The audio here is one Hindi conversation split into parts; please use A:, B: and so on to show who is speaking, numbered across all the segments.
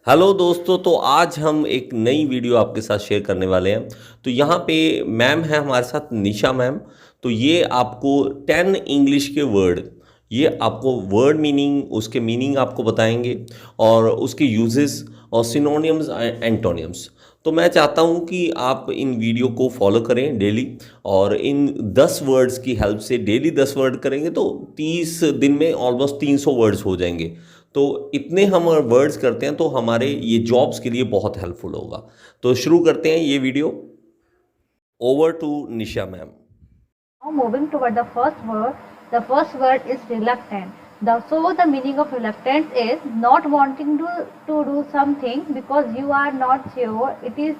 A: हेलो दोस्तों, तो आज हम एक नई वीडियो आपके साथ शेयर करने वाले हैं। तो यहाँ पे मैम है हमारे साथ, निशा मैम। तो ये आपको 10 इंग्लिश के वर्ड, ये आपको वर्ड मीनिंग, उसके मीनिंग आपको बताएंगे और उसके यूजेस और सिनोनियम्स एंटोनियम्स। तो मैं चाहता हूँ कि आप इन वीडियो को फॉलो करें डेली, और इन 10 वर्ड्स की हेल्प से डेली 10 वर्ड करेंगे तो 30 दिन में ऑलमोस्ट 300 वर्ड्स हो जाएंगे। तो इतने हम वर्ड्स करते हैं तो हमारे ये जॉब्स के लिए बहुत हेल्पफुल होगा। तो शुरू करते हैं ये video. Over to Nisha ma'am.
B: Now moving toward the first word is reluctant. The meaning of reluctance is not wanting to do something because you are not sure it is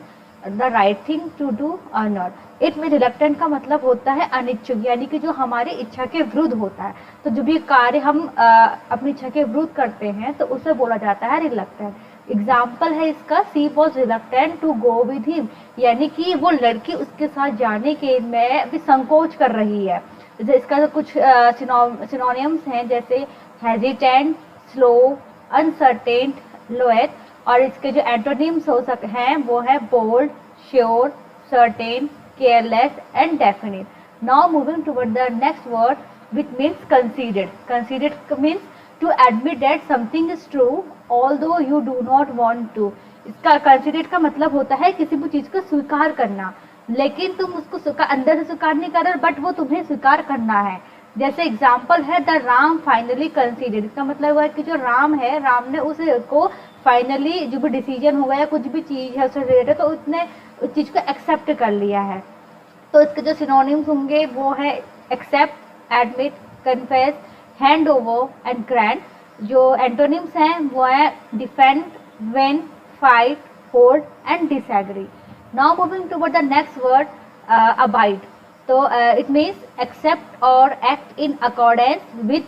B: the right thing to do or not. It में रिलक्टेंट का मतलब होता है अनिच्छुक, यानी कि जो हमारी इच्छा के विरुद्ध होता है। तो जो भी कार्य हम अपनी इच्छा के विरुद्ध करते हैं तो उसे बोला जाता है रिलक्टेंट। एग्जाम्पल है इसका, she was reluctant to go with him, यानी कि वो लड़की उसके साथ जाने के में भी संकोच कर रही है। जैसे इसका कुछ सिनोनियम्स हैं, जैसे हेजिटेंट, स्लो, अनसर्टेन, लोएथ। और इसके जो एंटोनिम्स हो सकते हैं वो है bold, sure, certain, careless and definite. Now moving toward the next word, which means conceded. Conceded means to admit that something is true although you do not want to. इसका conceded का मतलब होता है किसी भी चीज को स्वीकार करना, लेकिन तुम उसको अंदर से स्वीकार नहीं कर रहे, बट वो तुम्हें स्वीकार करना है। जैसे एग्जाम्पल है द राम फाइनली कंसीडर्ड। इसका मतलब हुआ कि जो राम है, राम ने उसको फाइनली जो भी डिसीजन हुआ है, कुछ भी चीज है उससे रिलेटेड, तो उसने उस चीज को एक्सेप्ट कर लिया है। तो इसके जो सिनोनिम्स होंगे वो है accept, admit, confess, hand over and grant. जो एंटोनिम्स हैं वो है defend, win, fight, hold and disagree. Now moving toward the next word, abide. तो इट मीन्स एक्सेप्ट और act in accordance with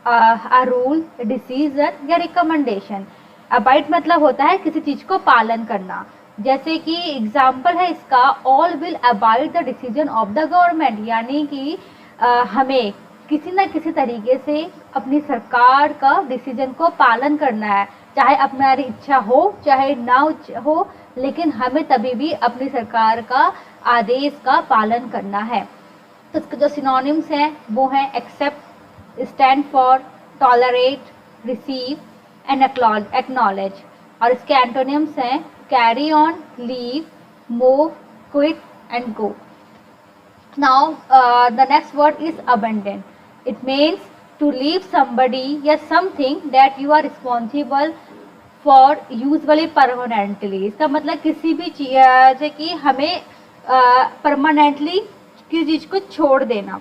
B: a rule, decision या रिकमेंडेशन। अबाइड मतलब होता है किसी चीज को पालन करना। जैसे कि एग्जाम्पल है इसका, all will abide the decision of the government, यानी कि हमें किसी न किसी तरीके से अपनी सरकार का डिसीजन को पालन करना है, चाहे हमारी इच्छा हो चाहे ना हो, लेकिन हमें तभी भी अपनी सरकार का आदेश का पालन करना है। तो इसके जो सिनोनिम्स हैं वो हैं accept, stand for, tolerate, receive and acknowledge. और इसके एंटोनिम्स हैं carry on, leave, move, quit and go. Now the next word is abandon. It means to leave somebody या something that you are responsible for, usually permanently. इसका मतलब किसी भी चीज, जैसे कि हमें परमानेंटली किसी चीज को छोड़ देना।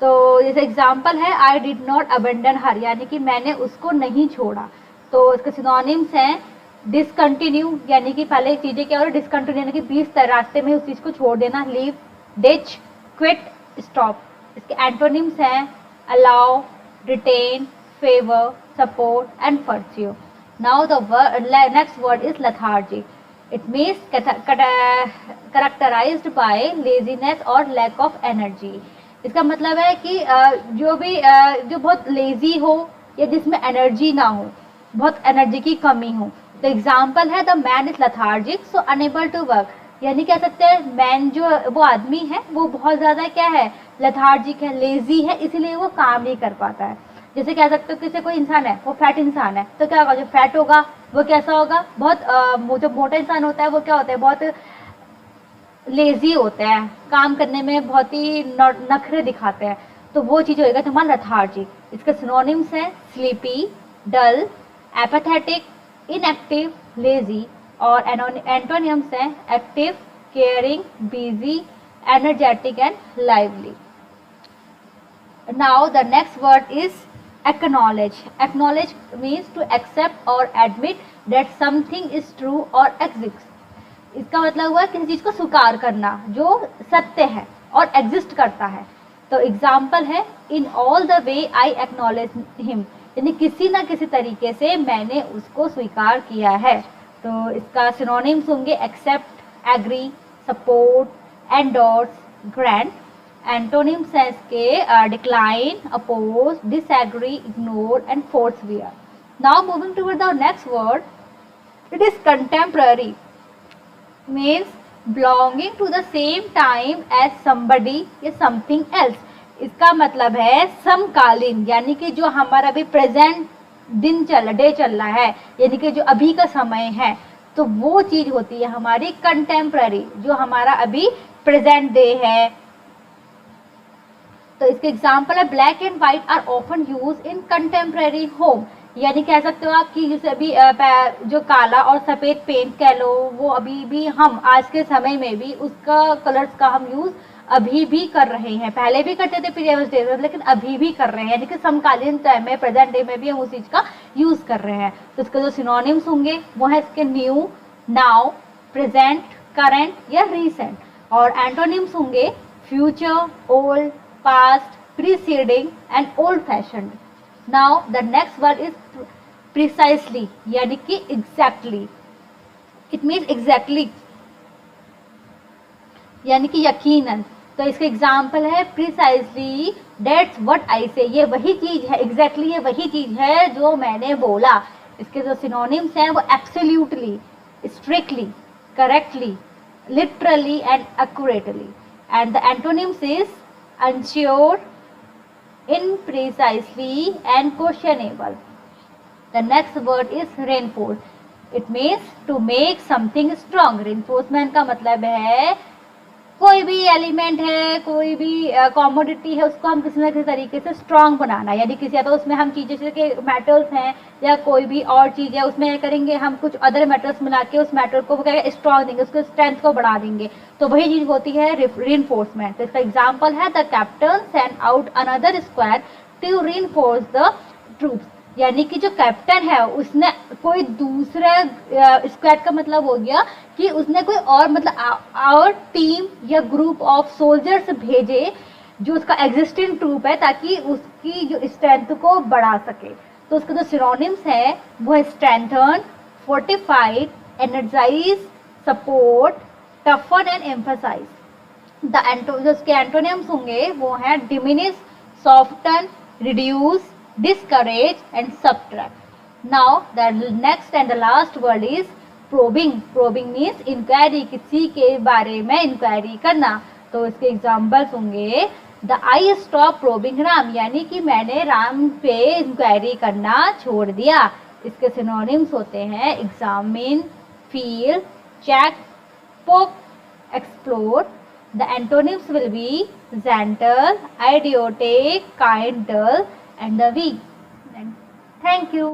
B: तो जैसे एग्जाम्पल है, आई डिड नॉट अबेंडन हर, यानी कि मैंने उसको नहीं छोड़ा। तो इसके सिनोनिम्स हैं डिसकंटिन्यू, यानी कि पहले चीजें क्या हो रही, डिसकंटिन्यू यानी कि बीच रास्ते में उस चीज को छोड़ देना। Leave, ditch, quit, stop. इसके एंटोनिम्स हैं allow, retain, favour, support and pursue. Now the next word is lethargic. It means characterized by laziness और लैक ऑफ एनर्जी। इसका मतलब है कि जो भी जो बहुत लेजी हो या जिसमें एनर्जी ना हो, बहुत एनर्जी की कमी हो। तो एग्जाम्पल है the man is lethargic so unable to work, यानी कह सकते हैं मैन जो वो आदमी है वो बहुत ज्यादा क्या है, लेथार्जिक है, लेजी है, इसीलिए वो काम नहीं कर पाता है। जैसे कह सकते हो किसी कोई इंसान है वो फैट इंसान है, तो क्या होगा, जो फैट होगा वो कैसा होगा, बहुत जो मोटा इंसान होता है वो क्या होता है, बहुत लेजी होते हैं, काम करने में बहुत ही नखरे दिखाते हैं। तो वो चीज होगा तुम्हारा लेथार्जिक। इसके सिनोनिम्स हैं sleepy, dull, apathetic, inactive, lazy. और एंटोनिम्स हैं active, caring, busy, energetic and lively. Now the next word is acknowledge. Acknowledge means to accept और admit that something is true और एग्जिस्ट। इसका मतलब हुआ किसी चीज को स्वीकार करना जो सत्य है और एग्जिस्ट करता है। तो एग्जाम्पल है in all the way I acknowledge him, यानी किसी ना किसी तरीके से मैंने उसको स्वीकार किया है। तो इसका सिनोनिम्स होंगे accept, agree, support, endorse, grant. Antonyms हैं इसके decline, oppose, disagree, ignore and forswear. Now moving toward the next word, it is contemporary, means belonging to the same time as somebody या something else. इसका मतलब है समकालीन, यानी कि जो हमारा अभी प्रेजेंट डे चल रहा है, यानी कि जो अभी का समय है, तो वो चीज होती है हमारी कंटेम्पररी, जो हमारा अभी प्रेजेंट डे है. तो इसके एग्जाम्पल है black and white are often use in contemporary home, यानी कह सकते हो आप कि जैसे अभी जो काला और सफ़ेद पेंट कह लो, वो अभी भी हम आज के समय में भी उसका कलर्स का हम यूज़ अभी भी कर रहे हैं. पहले भी करते थे प्रीवियस डे में, लेकिन अभी भी कर रहे हैं, यानी कि समकालीन टाइम में प्रेजेंट डे में भी हम उस चीज़ का यूज़ कर रहे हैं. तो इसके जो सिनोनिम्स होंगे वो है इसके न्यू, नाउ, प्रेजेंट, करंट या रीसेंट. और एंटोनिम्स होंगे future, old, past, preceding and old fashioned. Now the next word is precisely, यानी कि exactly. It means exactly, यानी कि यकीनन. तो इसका एग्जाम्पल है precisely that's what I say, ये वही चीज है, exactly ये वही चीज है जो मैंने बोला. इसके जो सिनोनिम्स हैं वो absolutely, strictly, correctly, literally and accurately. And the antonyms is unsure, imprecisely and questionable. The next word is reinforce. It means to make something strong. Reinforcement का मतलब है कोई भी एलिमेंट है, कोई भी कॉमोडिटी है, उसको हम किसी न किसी तरीके से स्ट्रांग बनाना, यानी किसी या तो उसमें हम चीज़ें जैसे कि मेटल्स हैं या कोई भी और चीज़ है, उसमें करेंगे हम कुछ अदर मेटल्स मिला के उस मेटल को क्या स्ट्रांग देंगे, उसके स्ट्रेंथ को बढ़ा देंगे. तो वही चीज़ होती है रीइंफोर्समेंट. तो इसका एग्जाम्पल है the captain send out another squad to reinforce the troops, यानी कि जो कैप्टन है उसने कोई दूसरा स्क्वाड का मतलब हो गया कि उसने कोई और मतलब और टीम या ग्रुप ऑफ सोल्जर्स भेजे जो उसका एग्जिस्टिंग ट्रूप है, ताकि उसकी जो स्ट्रेंथ को बढ़ा सके. तो उसके जो सिनोनिम्स है वो है strengthen, fortified, energize, support, toughen and emphasize. जो उसके एंटोनिम्स होंगे वो है diminish, soften, reduce, discourage and subtract. Now the next and the last word is probing. Probing means inquiry, किसी के बारे में इंक्वायरी करना. तो इसके एग्जाम्पल्स होंगे the I stop probing Ram, यानी कि मैंने राम पे इंक्वायरी करना छोड़ दिया. इसके सिनोनिम्स होते हैं एग्जामिन, फील, चेक, पोक, explore. The antonyms will be gentle, idiotic, kind, dull and the weak. And thank you.